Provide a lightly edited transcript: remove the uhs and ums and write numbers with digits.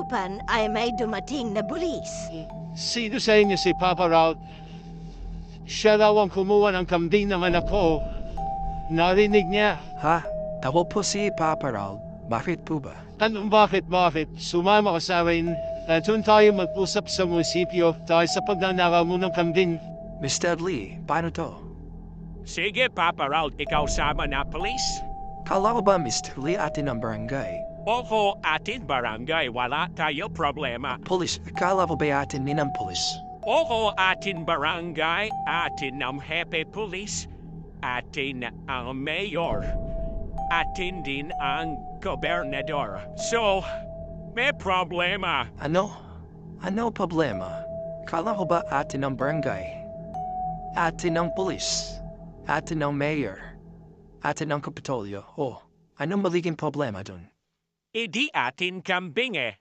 harapan ay may dumating na bulis. Sino sa inyo si Papa Raul? Siya raw ang kumuha ng kambing naman ako. Narinig niya. Ha? Ako po si Papa Raul. Bakit po ba? Anong bakit? Sumama ka sa akin. Doon tayo mag-usap sa munisipyo dahil sa pagnanakaw mo ng kambing. Mr. Lee, paano to? Sige, Papa Raul, ikaw sama na police. Kala ko ba Mr. Lee atin ang barangay? Oho, atin barangay, wala tayo problema. Pulis, akala ko ba atin ninang pulis? Oho, atin barangay, atin ang hepe police, atin ang mayor, atin din ang gobernador. So, may problema. Ano? Ano problema? Kala ko ba atin ang barangay? Atin ang pulis? Atin ang mayor? Atin ang kapitolyo? Oh, anong maliging problema dun? Idi atin kambing eh.